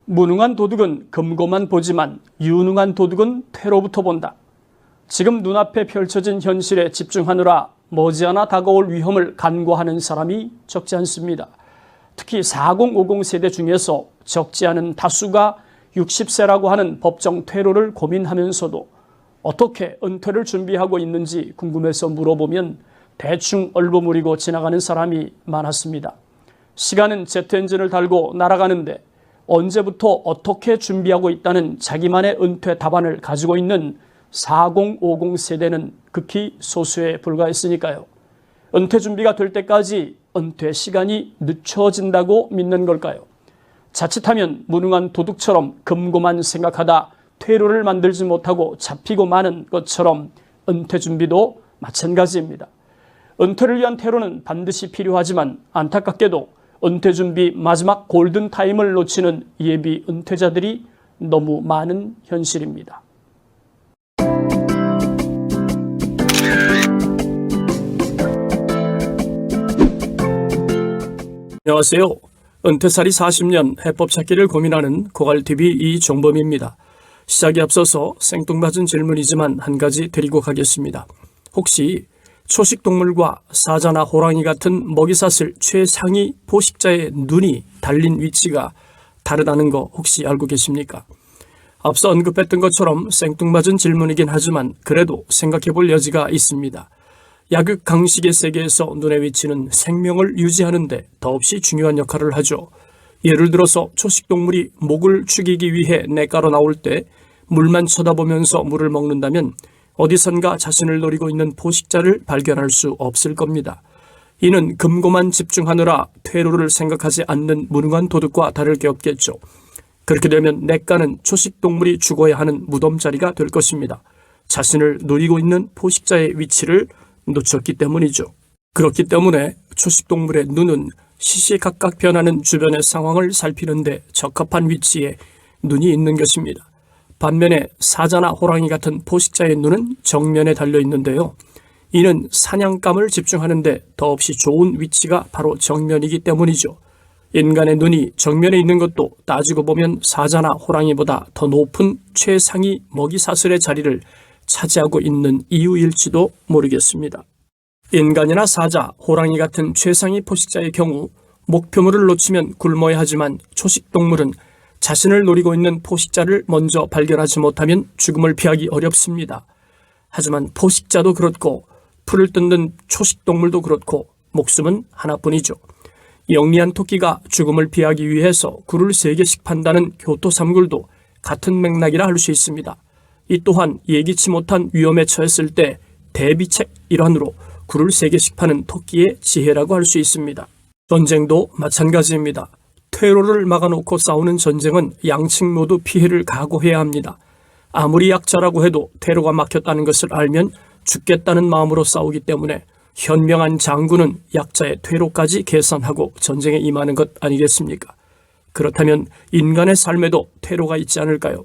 무능한 도둑은 금고만 보지만 유능한 도둑은 퇴로부터 본다. 지금 눈앞에 펼쳐진 현실에 집중하느라 머지않아 다가올 위험을 간과하는 사람이 적지 않습니다. 특히 4050 세대 중에서 적지 않은 다수가 60세라고 하는 법정 퇴로를 고민하면서도 어떻게 은퇴를 준비하고 있는지 궁금해서 물어보면 대충 얼버무리고 지나가는 사람이 많았습니다. 시간은 제트 엔진을 달고 날아가는데 언제부터 어떻게 준비하고 있다는 자기만의 은퇴 답안을 가지고 있는 4050 세대는 극히 소수에 불과했으니까요. 은퇴 준비가 될 때까지 은퇴 시간이 늦춰진다고 믿는 걸까요? 자칫하면 무능한 도둑처럼 금고만 생각하다 퇴로를 만들지 못하고 잡히고 마는 것처럼 은퇴 준비도 마찬가지입니다. 은퇴를 위한 퇴로는 반드시 필요하지만 안타깝게도 은퇴 준비 마지막 골든타임을 놓치는 예비 은퇴자들이 너무 많은 현실입니다. 안녕하세요. 은퇴살이 40년 해법 찾기를 고민하는 고갈TV 이종범입니다. 시작에 앞서서 생뚱맞은 질문이지만 한 가지 드리고 가겠습니다. 혹시 초식동물과 사자나 호랑이 같은 먹이사슬 최상위 포식자의 눈이 달린 위치가 다르다는 거 혹시 알고 계십니까? 앞서 언급했던 것처럼 생뚱맞은 질문이긴 하지만 그래도 생각해 볼 여지가 있습니다. 약육강식의 세계에서 눈의 위치는 생명을 유지하는 데 더없이 중요한 역할을 하죠. 예를 들어서 초식동물이 목을 죽이기 위해 냇가로 나올 때 물만 쳐다보면서 물을 먹는다면 어디선가 자신을 노리고 있는 포식자를 발견할 수 없을 겁니다. 이는 금고만 집중하느라 퇴로를 생각하지 않는 무능한 도둑과 다를 게 없겠죠. 그렇게 되면 냇가는 초식동물이 죽어야 하는 무덤자리가 될 것입니다. 자신을 노리고 있는 포식자의 위치를 놓쳤기 때문이죠. 그렇기 때문에 초식동물의 눈은 시시각각 변하는 주변의 상황을 살피는데 적합한 위치에 눈이 있는 것입니다. 반면에 사자나 호랑이 같은 포식자의 눈은 정면에 달려 있는데요. 이는 사냥감을 집중하는 데 더없이 좋은 위치가 바로 정면이기 때문이죠. 인간의 눈이 정면에 있는 것도 따지고 보면 사자나 호랑이보다 더 높은 최상위 먹이사슬의 자리를 차지하고 있는 이유일지도 모르겠습니다. 인간이나 사자, 호랑이 같은 최상위 포식자의 경우 목표물을 놓치면 굶어야 하지만 초식동물은 자신을 노리고 있는 포식자를 먼저 발견하지 못하면 죽음을 피하기 어렵습니다. 하지만 포식자도 그렇고 풀을 뜯는 초식동물도 그렇고 목숨은 하나뿐이죠. 영리한 토끼가 죽음을 피하기 위해서 굴을 3개씩 판다는 교토삼굴도 같은 맥락이라 할 수 있습니다. 이 또한 예기치 못한 위험에 처했을 때 대비책 일환으로 굴을 3개씩 파는 토끼의 지혜라고 할 수 있습니다. 전쟁도 마찬가지입니다. 퇴로를 막아놓고 싸우는 전쟁은 양측 모두 피해를 각오해야 합니다. 아무리 약자라고 해도 퇴로가 막혔다는 것을 알면 죽겠다는 마음으로 싸우기 때문에 현명한 장군은 약자의 퇴로까지 계산하고 전쟁에 임하는 것 아니겠습니까? 그렇다면 인간의 삶에도 퇴로가 있지 않을까요?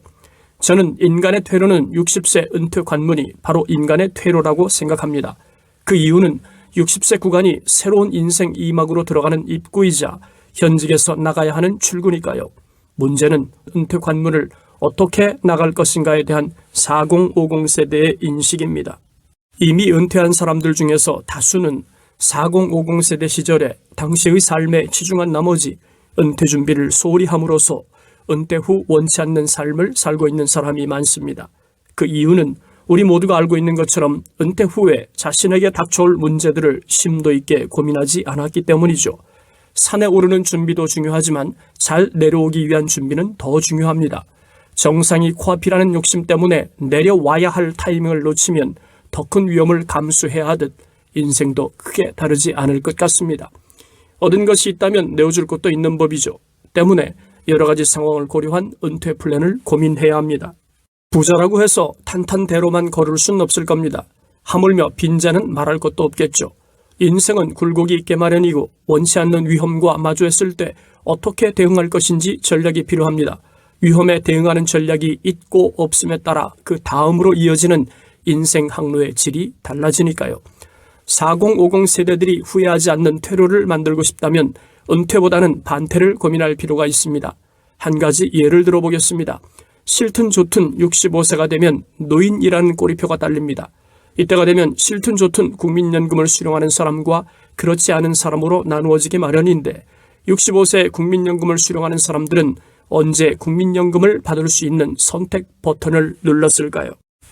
저는 인간의 퇴로는 60세 은퇴 관문이 바로 인간의 퇴로라고 생각합니다. 그 이유는 60세 구간이 새로운 인생 2막으로 들어가는 입구이자 현직에서 나가야 하는 출구니까요. 문제는 은퇴 관문을 어떻게 나갈 것인가에 대한 4050 세대의 인식입니다. 이미 은퇴한 사람들 중에서 다수는 4050 세대 시절에 당시의 삶에 치중한 나머지 은퇴 준비를 소홀히 함으로써 은퇴 후 원치 않는 삶을 살고 있는 사람이 많습니다. 그 이유는 우리 모두가 알고 있는 것처럼 은퇴 후에 자신에게 닥쳐올 문제들을 심도 있게 고민하지 않았기 때문이죠. 산에 오르는 준비도 중요하지만 잘 내려오기 위한 준비는 더 중요합니다. 정상이 코앞이라는 욕심 때문에 내려와야 할 타이밍을 놓치면 더 큰 위험을 감수해야 하듯 인생도 크게 다르지 않을 것 같습니다. 얻은 것이 있다면 내어줄 것도 있는 법이죠. 때문에 여러 가지 상황을 고려한 은퇴 플랜을 고민해야 합니다. 부자라고 해서 탄탄대로만 걸을 수는 없을 겁니다. 하물며 빈자는 말할 것도 없겠죠. 인생은 굴곡이 있게 마련이고 원치 않는 위험과 마주했을 때 어떻게 대응할 것인지 전략이 필요합니다. 위험에 대응하는 전략이 있고 없음에 따라 그 다음으로 이어지는 인생 항로의 질이 달라지니까요. 4050 세대들이 후회하지 않는 퇴로를 만들고 싶다면 은퇴보다는 반퇴를 고민할 필요가 있습니다. 한 가지 예를 들어보겠습니다. 싫든 좋든 65세가 되면 노인이라는 꼬리표가 딸립니다. 이때가 되면 싫든 좋든 국민연금을 수령하는 사람과 그렇지 않은 사람으로 나누어지기 마련인데 65세 국민연금을 수령하는 사람들은 언제 국민연금을 받을 수 있는 선택 버튼을 눌렀을까요?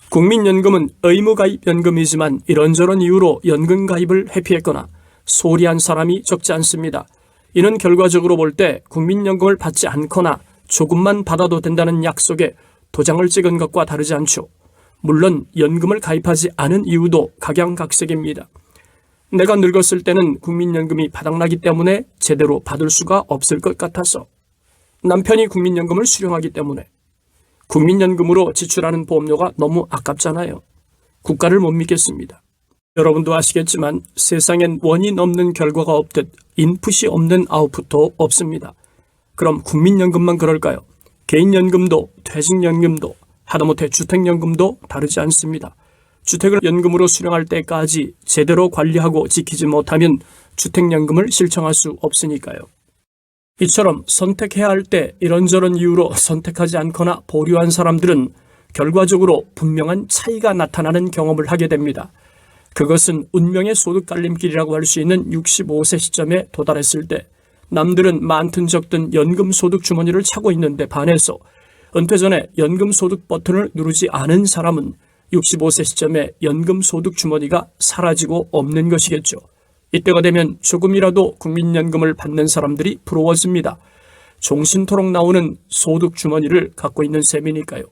국민연금은 의무가입연금이지만 이런저런 이유로 연금 가입을 회피했거나 소리한 사람이 적지 않습니다. 이는 결과적으로 볼 때 국민연금을 받지 않거나 조금만 받아도 된다는 약속에 도장을 찍은 것과 다르지 않죠. 물론 연금을 가입하지 않은 이유도 각양각색입니다. 내가 늙었을 때는 국민연금이 바닥나기 때문에 제대로 받을 수가 없을 것 같아서, 남편이 국민연금을 수령하기 때문에, 국민연금으로 지출하는 보험료가 너무 아깝잖아요. 국가를 못 믿겠습니다. 여러분도 아시겠지만 세상엔 원인 없는 결과가 없듯 인풋이 없는 아웃풋도 없습니다. 그럼 국민연금만 그럴까요? 개인연금도 퇴직연금도 하다못해 주택연금도 다르지 않습니다. 주택을 연금으로 수령할 때까지 제대로 관리하고 지키지 못하면 주택연금을 신청할 수 없으니까요. 이처럼 선택해야 할 때 이런저런 이유로 선택하지 않거나 보류한 사람들은 결과적으로 분명한 차이가 나타나는 경험을 하게 됩니다. 그것은 운명의 소득 갈림길이라고 할 수 있는 65세 시점에 도달했을 때 남들은 많든 적든 연금 소득 주머니를 차고 있는데 반해서 은퇴 전에 연금 소득 버튼을 누르지 않은 사람은 65세 시점에 연금 소득 주머니가 사라지고 없는 것이겠죠. 이때가 되면 조금이라도 국민연금을 받는 사람들이 부러워집니다. 종신토록 나오는 소득 주머니를 갖고 있는 셈이니까요.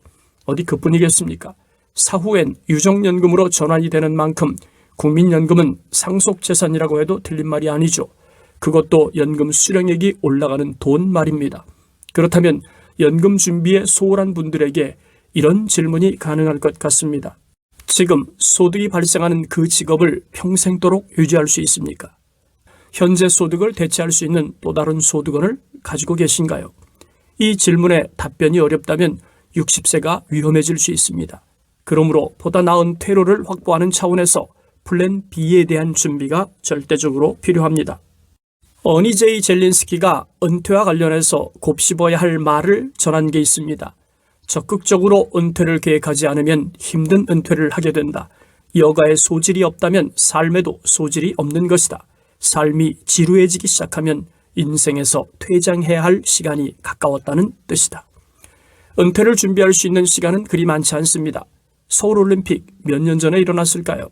어디 그뿐이겠습니까? 사후엔 유족연금으로 전환이 되는 만큼 국민연금은 상속재산이라고 해도 틀린 말이 아니죠. 그것도 연금 수령액이 올라가는 돈 말입니다. 그렇다면 연금 준비에 소홀한 분들에게 이런 질문이 가능할 것 같습니다. 지금 소득이 발생하는 그 직업을 평생도록 유지할 수 있습니까? 현재 소득을 대체할 수 있는 또 다른 소득원을 가지고 계신가요? 이 질문에 답변이 어렵다면 60세가 위험해질 수 있습니다. 그러므로 보다 나은 퇴로를 확보하는 차원에서 플랜 B에 대한 준비가 절대적으로 필요합니다. 어니 제이 젤린스키가 은퇴와 관련해서 곱씹어야 할 말을 전한 게 있습니다. 적극적으로 은퇴를 계획하지 않으면 힘든 은퇴를 하게 된다. 여가에 소질이 없다면 삶에도 소질이 없는 것이다. 삶이 지루해지기 시작하면 인생에서 퇴장해야 할 시간이 가까웠다는 뜻이다. 은퇴를 준비할 수 있는 시간은 그리 많지 않습니다. 서울올림픽 몇 년 전에 일어났을까요?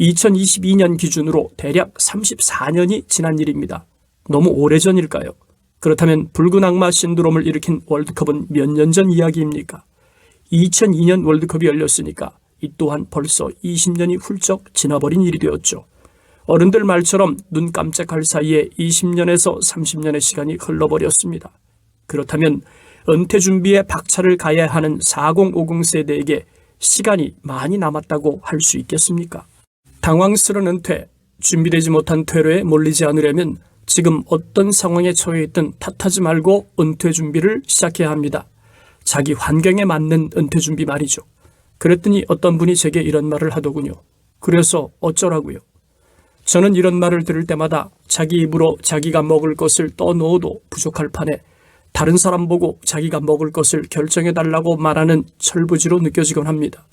2022년 기준으로 대략 34년이 지난 일입니다. 너무 오래전일까요? 그렇다면 붉은 악마 신드롬을 일으킨 월드컵은 몇 년 전 이야기입니까? 2002년 월드컵이 열렸으니까 이 또한 벌써 20년이 훌쩍 지나버린 일이 되었죠. 어른들 말처럼 눈 깜짝할 사이에 20년에서 30년의 시간이 흘러버렸습니다. 그렇다면 은퇴 준비에 박차를 가해야 하는 4050 세대에게 시간이 많이 남았다고 할 수 있겠습니까? 당황스러운 은퇴, 준비되지 못한 퇴로에 몰리지 않으려면 지금 어떤 상황에 처해 있든 탓하지 말고 은퇴 준비를 시작해야 합니다. 자기 환경에 맞는 은퇴 준비 말이죠. 그랬더니 어떤 분이 제게 이런 말을 하더군요. 그래서 어쩌라고요? 저는 이런 말을 들을 때마다 자기 입으로 자기가 먹을 것을 떠넣어도 부족할 판에 다른 사람 보고 자기가 먹을 것을 결정해달라고 말하는 철부지로 느껴지곤 합니다.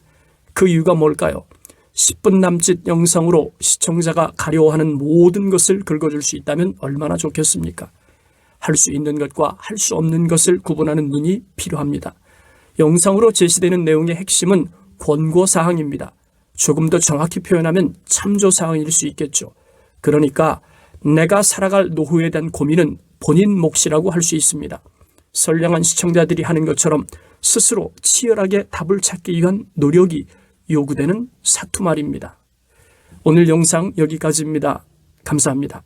그 이유가 뭘까요? 10분 남짓 영상으로 시청자가 가려워하는 모든 것을 긁어줄 수 있다면 얼마나 좋겠습니까? 할 수 있는 것과 할 수 없는 것을 구분하는 눈이 필요합니다. 영상으로 제시되는 내용의 핵심은 권고사항입니다. 조금 더 정확히 표현하면 참조사항일 수 있겠죠. 그러니까 내가 살아갈 노후에 대한 고민은 본인 몫이라고 할 수 있습니다. 선량한 시청자들이 하는 것처럼 스스로 치열하게 답을 찾기 위한 노력이 요구되는 사투말입니다. 오늘 영상 여기까지입니다. 감사합니다.